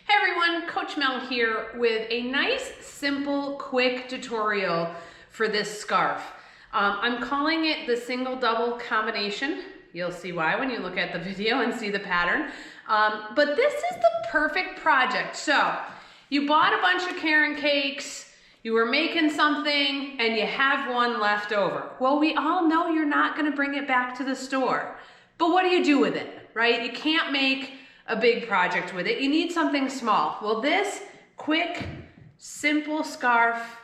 Hey everyone, Coach Mel here with a nice, simple, quick tutorial for this scarf. I'm calling it the single-double combination. You'll see why when you look at the video and see the pattern. But this is the perfect project. So, you bought a bunch of Caron Cakes, you were making something, and you have one left over. Well, we all know you're not gonna bring it back to the store. But what do you do with it, right? You can't make a big project with it. You need something small. Well, this quick, simple scarf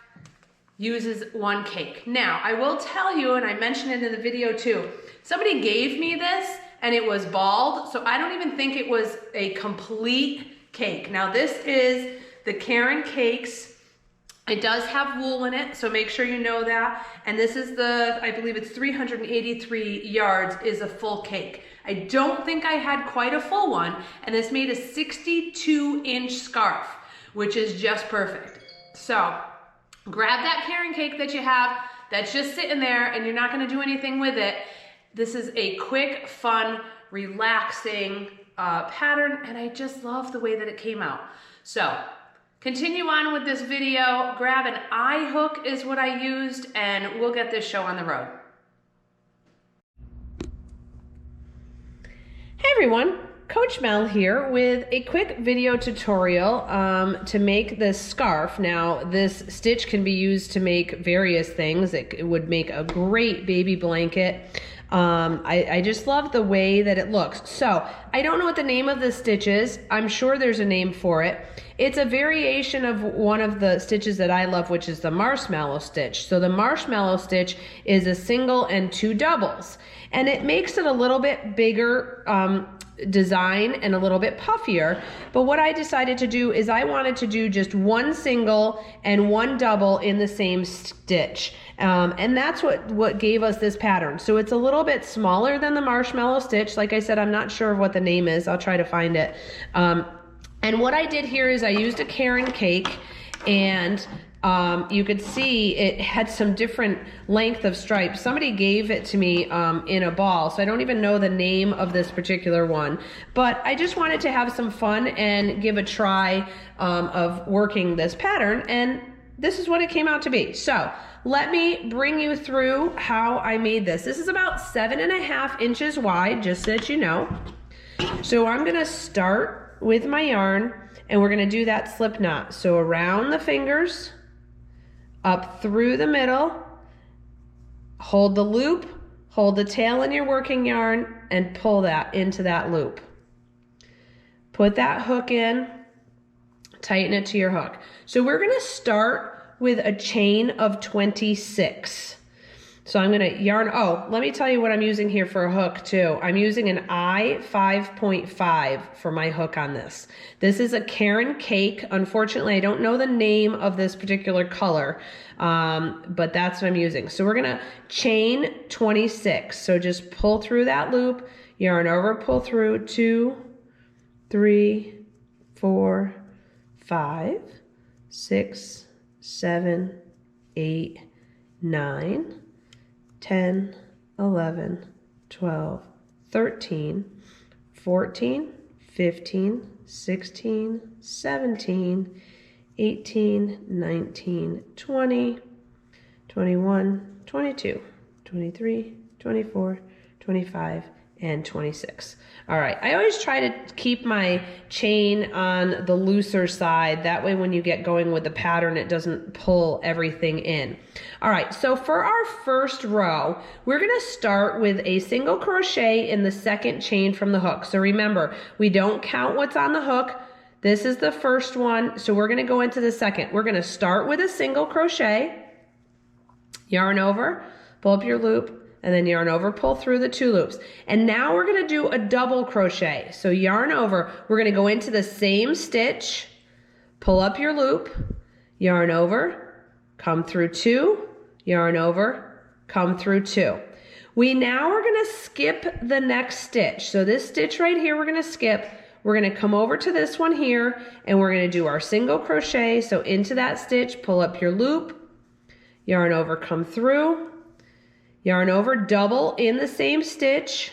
uses one cake. Now, I will tell you, and I mentioned it in the video too, somebody gave me this and it was bald, so I don't even think it was a complete cake. Now, this is the Caron Cakes. It does have wool in it, so make sure you know that. And this is I believe it's 383 yards is a full cake. I don't think I had quite a full one, and this made a 62-inch scarf, which is just perfect. So, grab that Caron Cake that you have that's just sitting there and you're not gonna do anything with it. This is a quick, fun, relaxing pattern, and I just love the way that it came out. So, continue on with this video. Grab an eye hook is what I used, and we'll get this show on the road. Hey everyone, Coach Mel here with a quick video tutorial to make this scarf. Now, this stitch can be used to make various things. It would make a great baby blanket. I just love the way that it looks. So, I don't know what the name of this stitch is. I'm sure there's a name for it. It's a variation of one of the stitches that I love, which is the marshmallow stitch. So the marshmallow stitch is a single and two doubles. And it makes it a little bit bigger design and a little bit puffier. But what I decided to do is I wanted to do just one single and one double in the same stitch. And that's what gave us this pattern. So it's a little bit smaller than the marshmallow stitch. Like I said, I'm not sure of what the name is. I'll try to find it. And what I did here is I used a Caron Cake, and you could see it had some different length of stripes. Somebody gave it to me in a ball, so I don't even know the name of this particular one. But I just wanted to have some fun and give a try of working this pattern, and this is what it came out to be. So let me bring you through how I made this. This is about 7.5 inches wide, just so that you know. So I'm gonna start with my yarn, and we're gonna do that slip knot. So around the fingers, up through the middle, hold the loop, hold the tail in your working yarn, and pull that into that loop. Put that hook in, tighten it to your hook. So we're gonna start with a chain of 26. So I'm gonna yarn, oh, let me tell you what I'm using here for a hook too. I'm using an I 5.5 for my hook on this. This is a Caron Cake. Unfortunately, I don't know the name of this particular color, but that's what I'm using. So we're gonna chain 26. So just pull through that loop, yarn over, pull through 2, 3, 4, 5, 6, 7, 8, 9, 10, 11, 12, 13, 14, 15, 16, 17, 18, 19, 20, 21, 22, 23, 24, 25, and 26. All right, I always try to keep my chain on the looser side. That way when you get going with the pattern, it doesn't pull everything in. All right, so for our first row, we're gonna start with a single crochet in the second chain from the hook. So remember, we don't count what's on the hook. This is the first one, so we're gonna go into the second. We're gonna start with a single crochet, yarn over, pull up your loop, and then yarn over, pull through the 2 loops. And now we're gonna do a double crochet. So yarn over, we're gonna go into the same stitch, pull up your loop, yarn over, come through 2, yarn over, come through 2. We now are gonna skip the next stitch. So this stitch right here, we're gonna skip. We're gonna come over to this one here, and we're gonna do our single crochet. So into that stitch, pull up your loop, yarn over, come through, yarn over, double in the same stitch,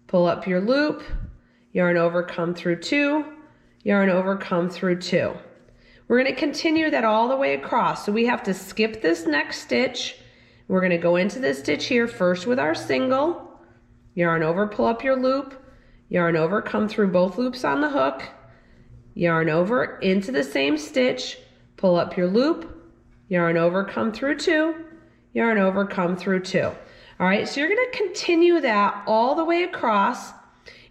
pull up your loop, yarn over, come through 2, yarn over, come through 2. We're going to continue that all the way across. So we have to skip this next stitch. We're going to go into this stitch here first with our single, yarn over, pull up your loop, yarn over, come through both loops on the hook, yarn over into the same stitch, pull up your loop, yarn over, come through 2, yarn over, come through 2. All right, so you're going to continue that all the way across.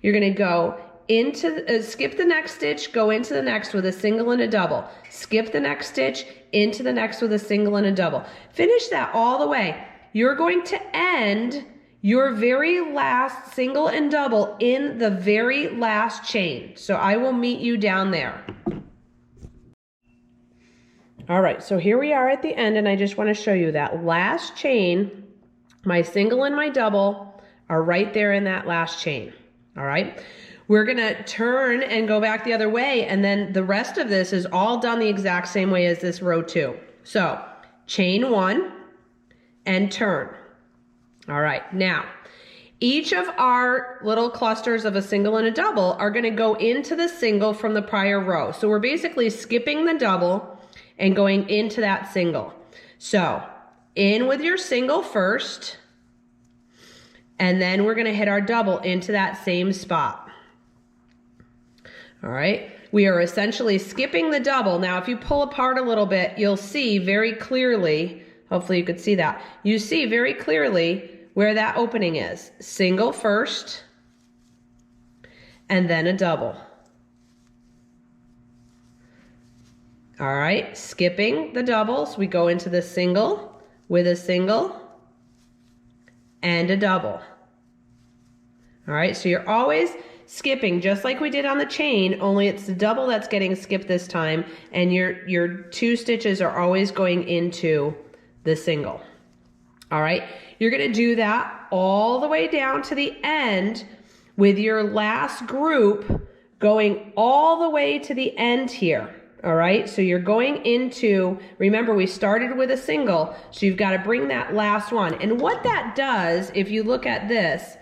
You're going to go into, skip the next stitch, go into the next with a single and a double. Skip the next stitch, into the next with a single and a double. Finish that all the way. You're going to end your very last single and double in the very last chain. So I will meet you down there. All right, so here we are at the end, and I just want to show you that last chain. My single and my double are right there in that last chain. All right, we're gonna turn and go back the other way, and then the rest of this is all done the exact same way as this row 2. So chain 1 and turn. All right, now each of our little clusters of a single and a double are going to go into the single from the prior row. So we're basically skipping the double and going into that single. So in with your single first, and then we're going to hit our double into that same spot. All right, we are essentially skipping the double. Now if you pull apart a little bit, you'll see very clearly, hopefully you could see that, you see very clearly where that opening is. Single first, and then a double. All right, skipping the doubles, we go into the single with a single and a double. All right, so you're always skipping just like we did on the chain, only it's the double that's getting skipped this time, and your 2 stitches are always going into the single. All right, you're going to do that all the way down to the end with your last group going all the way to the end here. All right, so you're going into, remember we started with a single, so you've got to bring that last one. And what that does, if you look at this,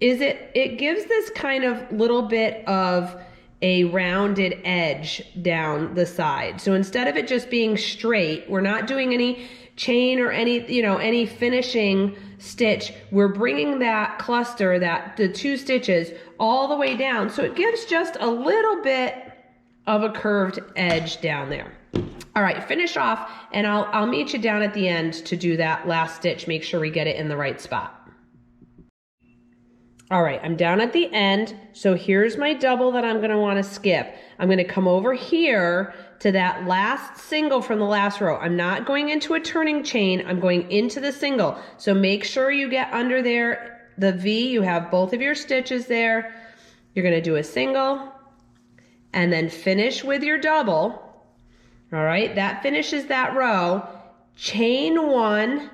is it gives this kind of little bit of a rounded edge down the side. So instead of it just being straight, we're not doing any chain or any finishing stitch. We're bringing that cluster, the 2 stitches all the way down. So it gives just a little bit of a curved edge down there. All right, finish off, and I'll meet you down at the end to do that last stitch. Make sure we get it in the right spot. All right, I'm down at the end, so here's my double that I'm gonna wanna skip. I'm gonna come over here to that last single from the last row. I'm not going into a turning chain, I'm going into the single. So make sure you get under there, the V, you have both of your stitches there. You're gonna do a single, and then finish with your double. All right, that finishes that row. Chain 1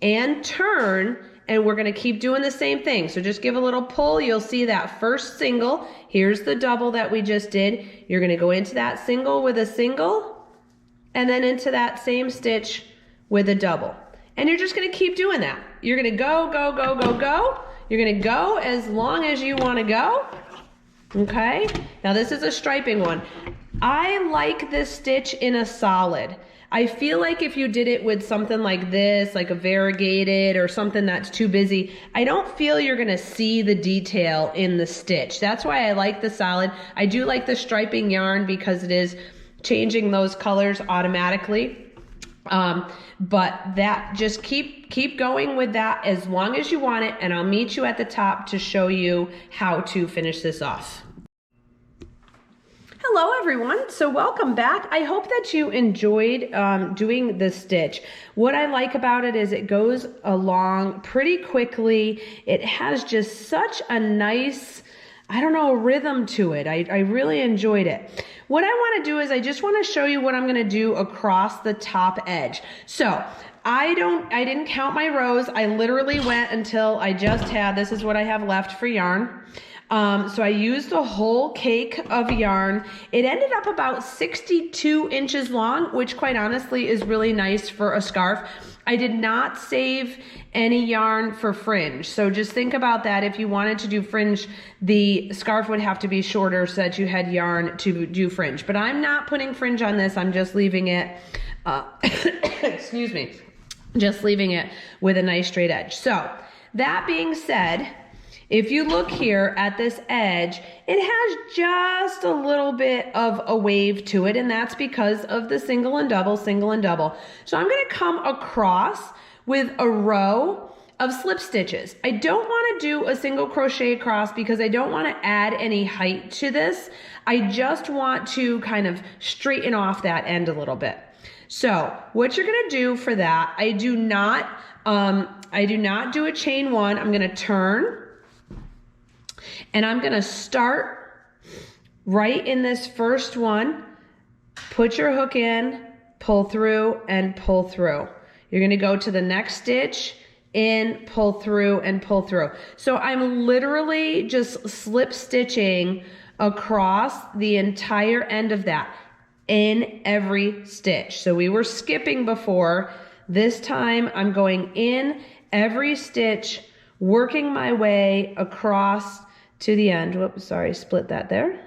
and turn, and we're gonna keep doing the same thing. So just give a little pull, you'll see that first single. Here's the double that we just did. You're gonna go into that single with a single, and then into that same stitch with a double. And you're just gonna keep doing that. You're gonna go, go, go, go, go. You're gonna go as long as you wanna go. Okay, now this is a striping one. I like this stitch in a solid. I feel like if you did it with something like this, like a variegated or something that's too busy, I don't feel you're gonna see the detail in the stitch. That's why I like the solid. I do like the striping yarn because it is changing those colors automatically. But that, just keep going with that as long as you want it, and I'll meet you at the top to show you how to finish this off. Hello everyone, so welcome back. I hope that you enjoyed doing this stitch. What I like about it is it goes along pretty quickly. It has just such a nice, I don't know, rhythm to it. I really enjoyed it. What I want to do is I just want to show you what I'm going to do across the top edge. So I didn't count my rows. I literally went until I just had, this is what I have left for yarn. So I used the whole cake of yarn. It ended up about 62 inches long, which quite honestly is really nice for a scarf. I did not save any yarn for fringe. So just think about that. If you wanted to do fringe, the scarf would have to be shorter so that you had yarn to do fringe. But I'm not putting fringe on this. I'm just leaving it, excuse me, just leaving it with a nice straight edge. So that being said, if you look here at this edge, it has just a little bit of a wave to it, and that's because of the single and double, single and double. So I'm gonna come across with a row of slip stitches. I don't wanna do a single crochet across because I don't wanna add any height to this. I just want to kind of straighten off that end a little bit. So what you're gonna do for that, I do not do a chain one. I'm gonna turn, and I'm gonna start right in this first one, put your hook in, pull through and pull through. You're gonna go to the next stitch, in, pull through and pull through. So I'm literally just slip stitching across the entire end of that in every stitch. So we were skipping before. This time I'm going in every stitch, working my way across to the end. Whoops, sorry, split that there.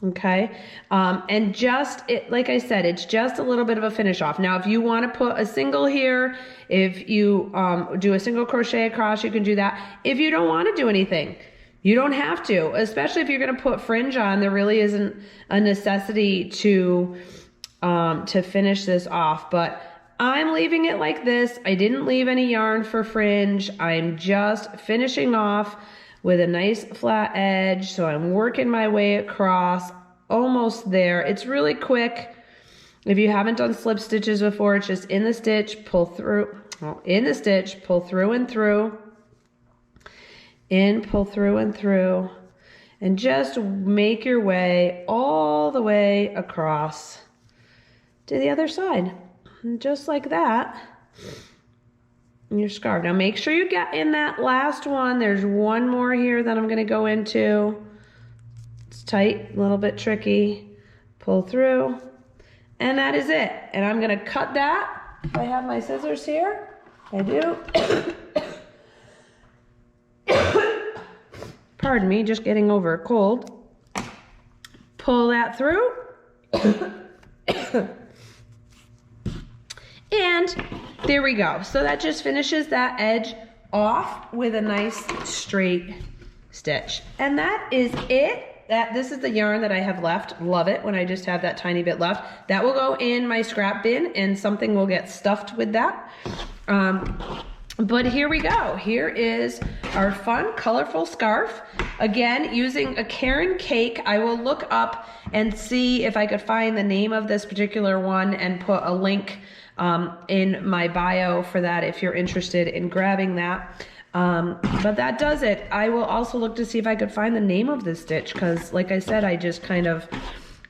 Okay, and just, like I said, it's just a little bit of a finish off. Now, if you want to put a single here, if you do a single crochet across, you can do that. If you don't want to do anything, you don't have to, especially if you're going to put fringe on. There really isn't a necessity to finish this off, but I'm leaving it like this. I didn't leave any yarn for fringe. I'm just finishing off with a nice flat edge. So I'm working my way across, almost there. It's really quick. If you haven't done slip stitches before, it's just in the stitch, pull through, in the stitch, pull through and through, in, pull through and through, and just make your way all the way across to the other side. And just like that, your scarf. Now make sure you get in that last one. There's one more here that I'm going to go into. It's tight, a little bit tricky. Pull through, and that is it. And I'm going to cut that. If I have my scissors here, I do. Pardon me, just getting over a cold. Pull that through. And there we go. So that just finishes that edge off with a nice straight stitch. And that is it. This is the yarn that I have left. Love it when I just have that tiny bit left. That will go in my scrap bin and something will get stuffed with that. But here we go. Here is our fun, colorful scarf. Again, using a Caron cake. I will look up and see if I could find the name of this particular one and put a link in my bio for that if you're interested in grabbing that. But that does it. I will also look to see if I could find the name of this stitch because, like I said, I just kind of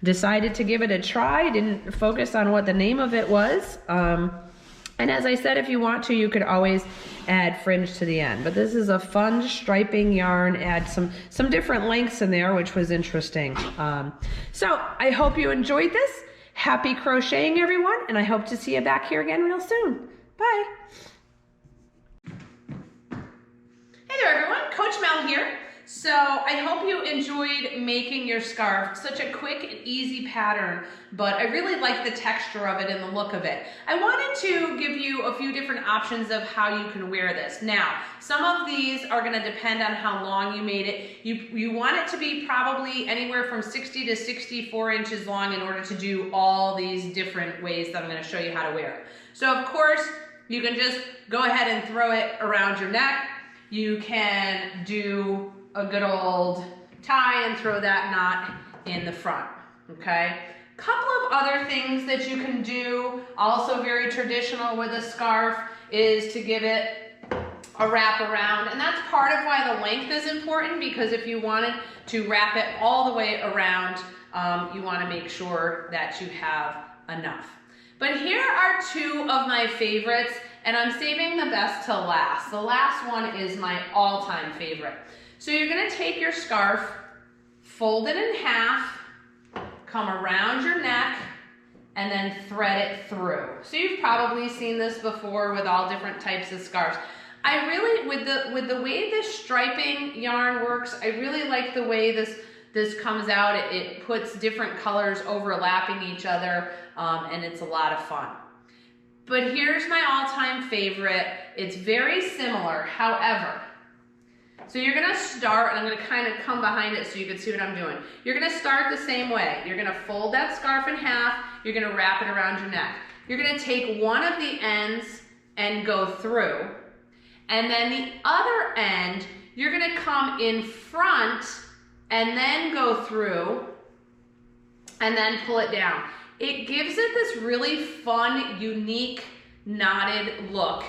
decided to give it a try. Didn't focus on what the name of it was. And as I said, if you want to, you could always add fringe to the end. But this is a fun striping yarn. Add some different lengths in there, which was interesting. So I hope you enjoyed this. Happy crocheting, everyone, and I hope to see you back here again real soon. Bye. Hey there, everyone. Coach Mel here. So I hope you enjoyed making your scarf. Such a quick and easy pattern, but I really like the texture of it and the look of it. I wanted to give you a few different options of how you can wear this. Now, some of these are going to depend on how long you made it. You want it to be probably anywhere from 60 to 64 inches long in order to do all these different ways that I'm going to show you how to wear it. So of course, you can just go ahead and throw it around your neck. You can do a good old tie and throw that knot in the front, okay? Couple of other things that you can do, also very traditional with a scarf, is to give it a wrap around, and that's part of why the length is important, because if you wanted to wrap it all the way around, you want to make sure that you have enough. But here are two of my favorites, and I'm saving the best till last. The last one is my all-time favorite. So you're gonna take your scarf, fold it in half, come around your neck, and then thread it through. So you've probably seen this before with all different types of scarves. I really, with the way this striping yarn works, I really like the way this comes out. It puts different colors overlapping each other, and it's a lot of fun. But here's my all-time favorite. It's very similar, however, so you're gonna start, and I'm gonna kind of come behind it so you can see what I'm doing. You're gonna start the same way. You're gonna fold that scarf in half, you're gonna wrap it around your neck. You're gonna take one of the ends and go through, and then the other end, you're gonna come in front and then go through, and then pull it down. It gives it this really fun, unique, knotted look.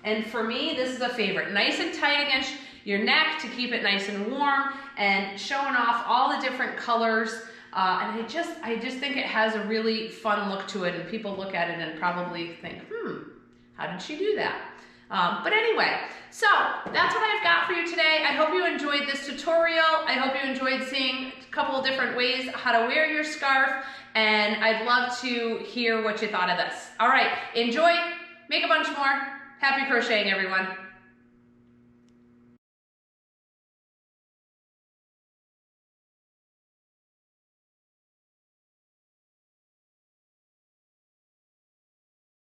And for me, this is a favorite. Nice and tight against your neck to keep it nice and warm, and showing off all the different colors. And I just think it has a really fun look to it, and people look at it and probably think, how did she do that? But anyway, so that's what I've got for you today. I hope you enjoyed this tutorial. I hope you enjoyed seeing a couple of different ways how to wear your scarf, and I'd love to hear what you thought of this. All right, enjoy, make a bunch more. Happy crocheting, everyone.